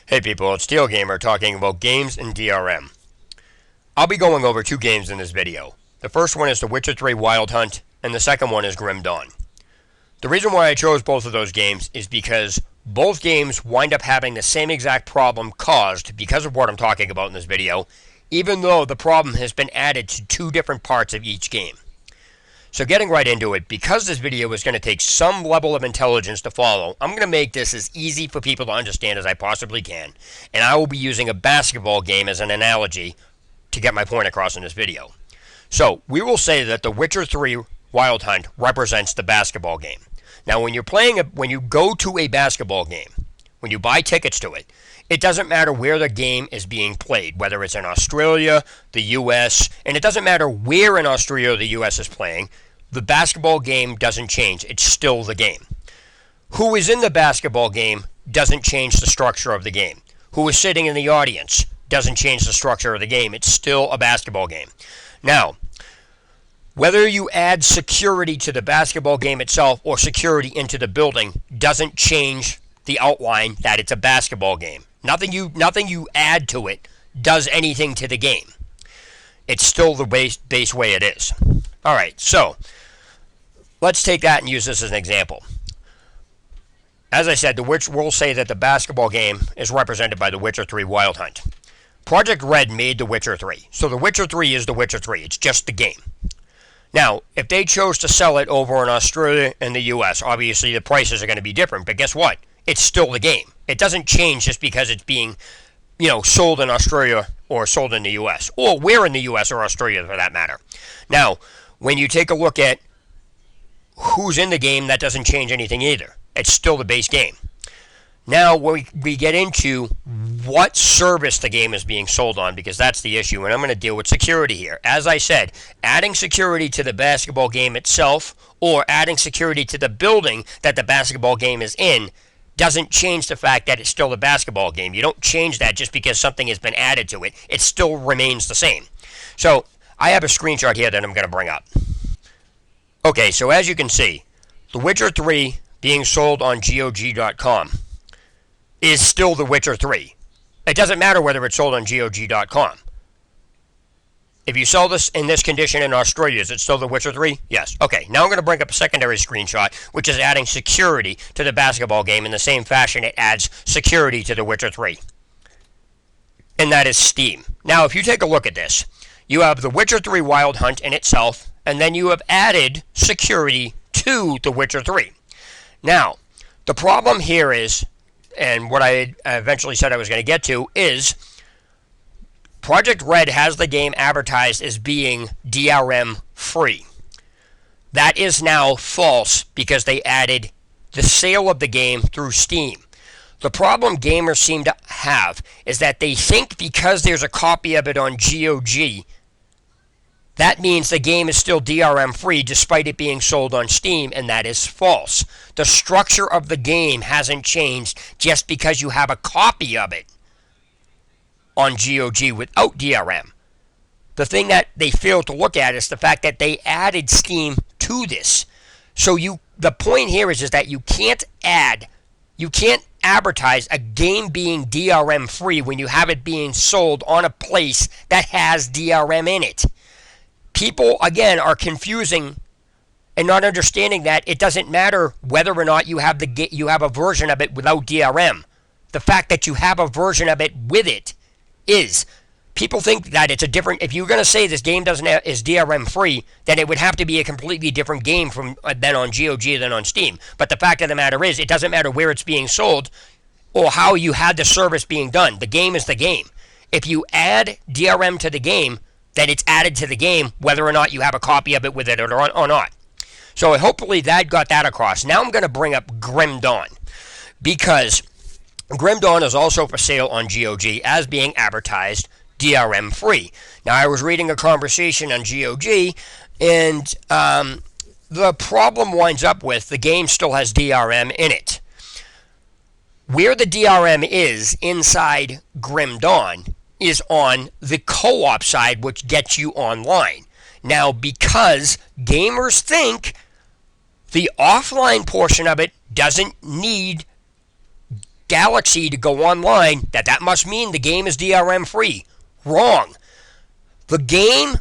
Hey people, it's Steel Gamer talking about games and DRM. I'll be going over two games in this video. The first one is The Witcher 3 Wild Hunt, and the second one is Grim Dawn. The reason why I chose both of those games is because both games wind up having the same exact problem caused because of what I'm talking about in this video, even though the problem has been added to two different parts of each game. So getting right into it, because this video is going to take some level of intelligence to follow, I'm going to make this as easy for people to understand as I possibly can, and I will be using a basketball game as an analogy to get my point across in this video. So we will say that The Witcher 3 Wild Hunt represents the basketball game. Now when you go to a basketball game, when you buy tickets to it, it doesn't matter where the game is being played, whether it's in Australia, the US, and it doesn't matter where in Australia or the US is playing. The basketball game doesn't change. It's still the game. Who is in the basketball game doesn't change the structure of the game. Who is sitting in the audience doesn't change the structure of the game. It's still a basketball game. Now, whether you add security to the basketball game itself or security into the building doesn't change the outline that it's a basketball game. Nothing you add to it does anything to the game. It's still the base way it is. All right, so let's take that and use this as an example. As I said, we'll say that the basketball game is represented by The Witcher 3 Wild Hunt. Project Red made The Witcher 3, so The Witcher 3 is The Witcher 3. It's just the game. Now, if they chose to sell it over in Australia and the US, obviously the prices are going to be different, but guess what? It's still the game. It doesn't change just because it's being, sold in Australia or sold in the US, or where in the US or Australia for that matter. Now, when you take a look at who's in the game, that doesn't change anything either. It's still the base game. Now we get into what service the game is being sold on, because that's the issue, and I'm going to deal with security here. As I said, adding security to the basketball game itself or adding security to the building that the basketball game is in doesn't change the fact that it's still a basketball game. You don't change that just because something has been added to it. It still remains the same. So I have a screenshot here that I'm going to bring up. Okay, so as you can see, The Witcher 3 being sold on GOG.com is still The Witcher 3. It doesn't matter whether it's sold on GOG.com. If you sell this in this condition in Australia, is it still The Witcher 3? Yes. Okay, now I'm going to bring up a secondary screenshot, which is adding security to the basketball game in the same fashion it adds security to The Witcher 3. And that is Steam. Now, if you take a look at this, you have The Witcher 3 Wild Hunt in itself, and then you have added security to The Witcher 3. Now, the problem here is, and what I eventually said I was going to get to, is Project Red has the game advertised as being DRM free. That is now false because they added the sale of the game through Steam. The problem gamers seem to have is that they think because there's a copy of it on GOG, that means the game is still DRM free despite it being sold on Steam, and that is false. The structure of the game hasn't changed just because you have a copy of it on GOG without DRM. The thing that they fail to look at is the fact that they added Steam to this. So the point here is that you can't advertise a game being DRM free when you have it being sold on a place that has DRM in it. People, again, are confusing and not understanding that it doesn't matter whether or not you have a version of it without DRM. The fact that you have a version of it with it is, people think that it's a different, if you're going to say this game is DRM free, then it would have to be a completely different game than on GOG than on Steam. But the fact of the matter is, it doesn't matter where it's being sold or how you had the service being done. The game is the game. If you add DRM to the game, then it's added to the game whether or not you have a copy of it with it or not. So hopefully that got that across. Now I'm going to bring up Grim Dawn, because Grim Dawn is also for sale on GOG as being advertised DRM free. Now I was reading a conversation on GOG, and the problem winds up with the game still has DRM in it. Where the DRM is inside Grim Dawn is on the co-op side, which gets you online. Now, because gamers think the offline portion of it doesn't need Galaxy to go online, that must mean the game is DRM free. Wrong. The game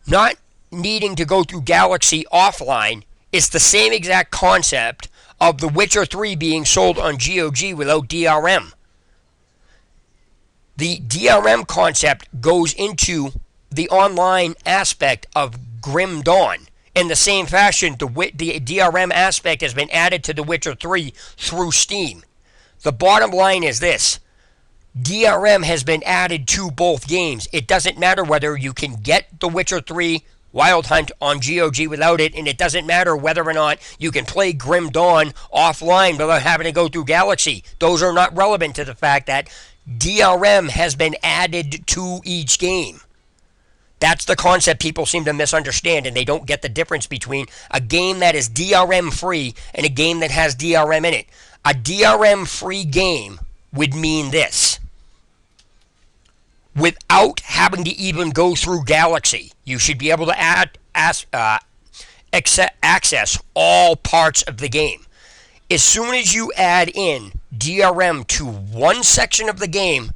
not needing to go through Galaxy offline is the same exact concept of The Witcher 3 being sold on GOG without DRM. The DRM concept goes into the online aspect of Grim Dawn. In the same fashion, the DRM aspect has been added to The Witcher 3 through Steam. The bottom line is this. DRM has been added to both games. It doesn't matter whether you can get The Witcher 3 Wild Hunt on GOG without it, and it doesn't matter whether or not you can play Grim Dawn offline without having to go through Galaxy. Those are not relevant to the fact that DRM has been added to each game. That's the concept people seem to misunderstand, and they don't get the difference between a game that is DRM free and a game that has DRM in it. A DRM free game would mean this. Without having to even go through Galaxy, you should be able to access all parts of the game. As soon as you add in DRM to one section of the game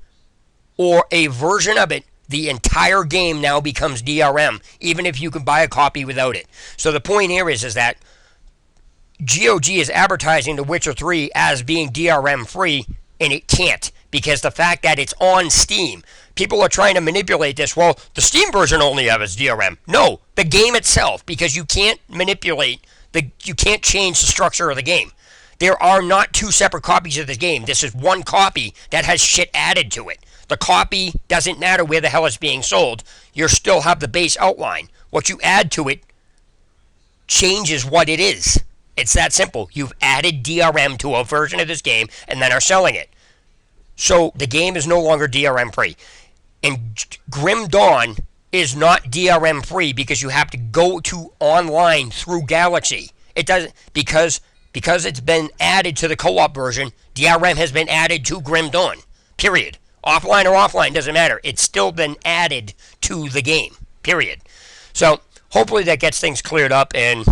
or a version of it, the entire game now becomes DRM, even if you can buy a copy without it. So the point here is that GOG is advertising The Witcher 3 as being DRM free, and it can't, because the fact that it's on Steam, people are trying to manipulate this. Well, the Steam version only has DRM. No, the game itself, because you can't manipulate, you can't change the structure of the game. There are not two separate copies of the game. This is one copy that has shit added to it. The copy doesn't matter where the hell it's being sold. You still have the base outline. What you add to it changes what it is. It's that simple. You've added DRM to a version of this game and then are selling it. So the game is no longer DRM free. And Grim Dawn is not DRM free because you have to go to online through Galaxy. It doesn't, because it's been added to the co-op version, DRM has been added to Grim Dawn. Period. Offline or offline, doesn't matter. It's still been added to the game. Period. So hopefully that gets things cleared up, and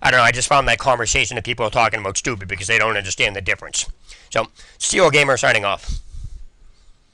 I don't know, I just found that conversation that people are talking about stupid because they don't understand the difference. So, Steel Gamer signing off.